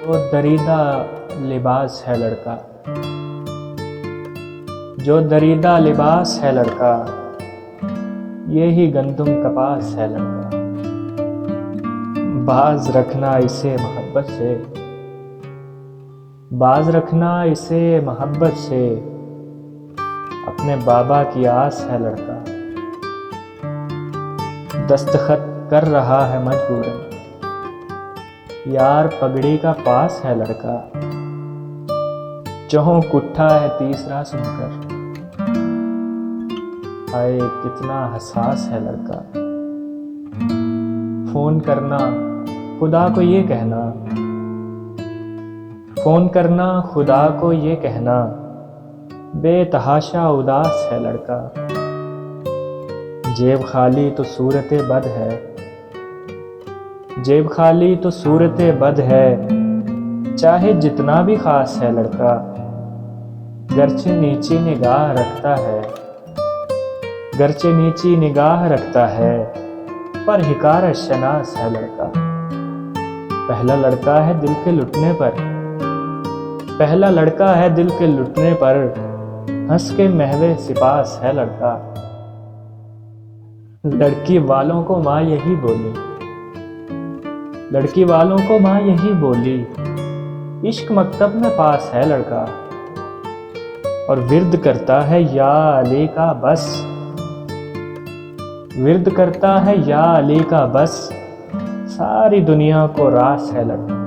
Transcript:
वो दरीदा लिबास है लड़का, जो दरीदा लिबास है लड़का, यही गंदुम कपास है लड़का। बाज रखना इसे मोहब्बत से, बाज रखना इसे मोहब्बत से, अपने बाबा की आस है लड़का। दस्तखत कर रहा है मजबूरन, यार पगड़ी का पास है लड़का। चौंक उठा है तीसरा सुनकर, हाय कितना हसास है लड़का। फोन करना खुदा को ये कहना, फोन करना खुदा को ये कहना, बेतहाशा उदास है लड़का। जेब खाली तो सूरत बद है, जेब खाली तो सूरत बद है, चाहे जितना भी खास है लड़का। गरचे नीची निगाह रखता है, गरचे नीची निगाह रखता है, पर हिकारत शनास है लड़का। पहला लड़का है दिल के लुटने पर, पहला लड़का है दिल के लुटने पर, हंस के महवे सिपास है लड़का। लड़की वालों को माँ यही बोली, लड़की वालों को माँ यही बोली, इश्क मकतब में पास है लड़का। और विर्द करता है या अली का बस, विर्द करता है या अली का बस, सारी दुनिया को रास है लड़का।